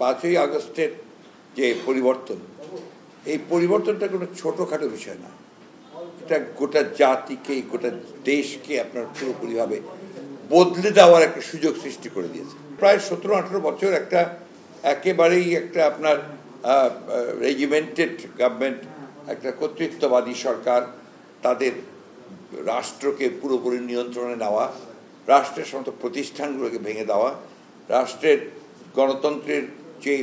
5ই আগস্টের যে পরিবর্তন, এই পরিবর্তনটা কোনো ছোটোখাটো বিষয় না। এটা গোটা জাতিকে, গোটা দেশকে আপনার পুরোপুরিভাবে বদলে দেওয়ার একটা সুযোগ সৃষ্টি করে দিয়েছে। প্রায় 17-18 বছর একটা একেবারেই একটা আপনার রেজিমেন্টেড গভর্নমেন্ট, একটা কর্তৃত্ববাদী সরকার, তাদের রাষ্ট্রকে পুরোপুরি নিয়ন্ত্রণে নেওয়া, রাষ্ট্রের সমস্ত প্রতিষ্ঠানগুলোকে ভেঙে দেওয়া, রাষ্ট্রের গণতন্ত্রের যে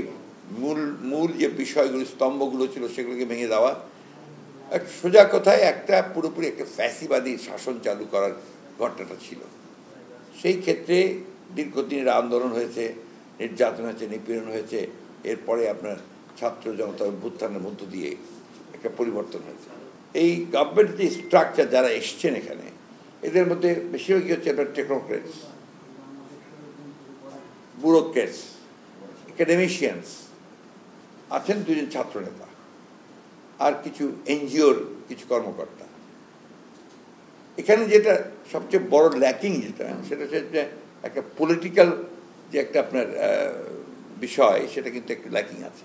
মূল যে বিষয়গুলো, স্তম্ভগুলো ছিল সেগুলোকে ভেঙে দেওয়া, সোজা কথায় একটা পুরোপুরি একটা ফ্যাসিবাদী শাসন চালু করার ঘটনাটা ছিল। সেই ক্ষেত্রে দীর্ঘদিনের আন্দোলন হয়েছে, নির্যাতন হয়েছে, নিপীড়ন হয়েছে। এরপরে আপনার ছাত্র জনতা অভ্যুত্থানের মধ্য দিয়ে একটা পরিবর্তন হয়েছে। এই গভর্নমেন্ট যে স্ট্রাকচার, যারা এসছেন এখানে, এদের মধ্যে বেশিরভাগই হচ্ছে আপনার টেকনোক্রেটস, ব্যুরোক্রেটস, একাডেমিশিয়ানস, আছেন 2জন ছাত্রনেতা, আর কিছু এনজিওর কিছু কর্মকর্তা। এখানে যেটা সবচেয়ে বড় ল্যাকিং যেটা, সেটা হচ্ছে একটা পলিটিক্যাল যে একটা আপনার বিষয়, সেটা কিন্তু একটু ল্যাকিং আছে।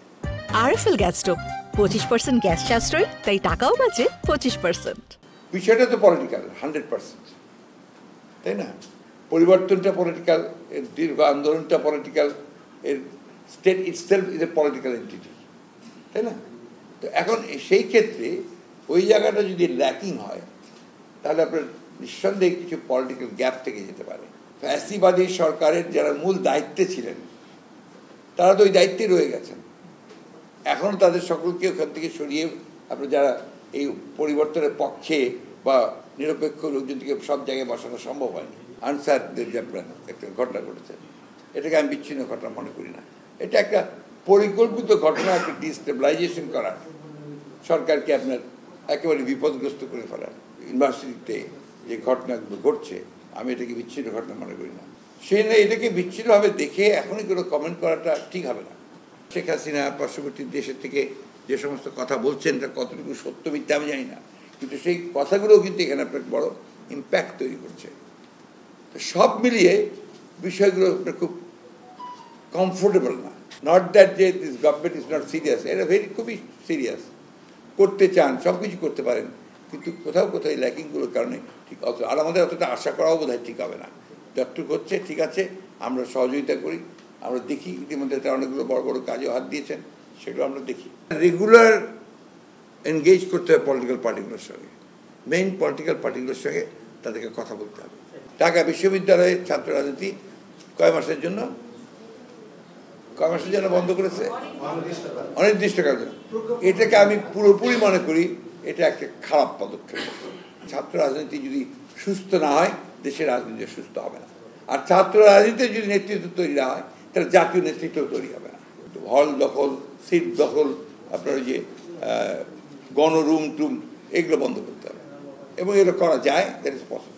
আরএফএল গ্যাস স্টোভ 25% গ্যাস সাশ্রয়, তাই টাকাও বাঁচে 25%। বিষয়টা তো পলিটিক্যাল 100%, তাই না? পরিবর্তনটা পলিটিক্যাল, এর দীর্ঘ আন্দোলনটা পলিটিক্যাল, এর state itself is a political entity, তাই না? তো এখন সেই ক্ষেত্রে ওই জায়গাটা যদি ল্যাকিং হয়, তাহলে আপনার নিঃসন্দেহে কিছু পলিটিক্যাল গ্যাপ থেকে যেতে পারে। ফ্যাসিবাদী সরকারের যারা মূল দায়িত্বে ছিলেন, তারা তো ওই দায়িত্বে রয়ে গেছেন। এখন তাদের সকলকে ওখান থেকে সরিয়ে আপনার যারা এই পরিবর্তনের পক্ষে বা নিরপেক্ষ লোকজনকে সব জায়গায় বসানো সম্ভব হয়নি। আনসারদের যে আপনার একটা ঘটনা ঘটেছে, এটাকে আমি বিচ্ছিন্ন ঘটনা মনে করি না। এটা একটা পরিকল্পিত ঘটনা, একটা ডিস্টেবিলাইজেশন করার, সরকারকে আপনার একেবারে বিপদগ্রস্ত করে ফেলার। ইউনিভার্সিটিতে যে ঘটনাগুলো ঘটছে, আমি এটাকে বিচ্ছিন্ন ঘটনা মনে করি না। সেই না, এটাকে বিচ্ছিন্নভাবে দেখে এখনই কোনো কমেন্ট করাটা ঠিক হবে না। শেখ হাসিনা পার্শ্ববর্তী দেশের থেকে যে সমস্ত কথা বলছেন, এটা কতটুকু সত্য মিথ্যা আমি জানি না, কিন্তু সেই কথাগুলোও কিন্তু এখানে আপনার বড় ইম্প্যাক্ট তৈরি করছে। তো সব মিলিয়ে বিষয়গুলো আপনার খুব কমফোর্টেবল না। নট দ্যাট যে this government is not serious, এটা খুবই সিরিয়াস। করতে চান, সব কিছু করতে পারেন, কিন্তু কোথাও কোথাও এই ল্যাকিংগুলোর কারণে ঠিক অত, আর আমাদের অতটা আশা করাও বোধহয় ঠিক হবে না। যতটুকু হচ্ছে ঠিক আছে, আমরা সহযোগিতা করি, আমরা দেখি। ইতিমধ্যে তারা অনেকগুলো বড় বড় কাজেও হাত দিয়েছেন, সেগুলো আমরা দেখি। রেগুলার এনগেজ করতে হবে পলিটিক্যাল পার্টিগুলোর সঙ্গে, মেইন পলিটিক্যাল পার্টিগুলোর সঙ্গে তাদেরকে কথা বলতে হবে। ঢাকা বিশ্ববিদ্যালয়ে ছাত্র রাজনীতি কয় মাসের জন্য বন্ধ করেছে? অনির্দিষ্টকালের জন্য। এটাকে আমি পুরোপুরি মনে করি এটা একটা খারাপ পদক্ষেপ। ছাত্র রাজনীতি যদি সুস্থ না হয়, দেশের রাজনীতি সুস্থ হবে না। আর ছাত্র রাজনীতির যদি নেতৃত্ব তৈরি না হয়, তাহলে জাতীয় নেতৃত্ব তৈরি হবে না। হল দখল, সিট দখল, আপনার ওই যে গণরুম টুম, এগুলো বন্ধ করতে হবে, এবং এগুলো করা যায়, দ্যাট ইজ পসিবল।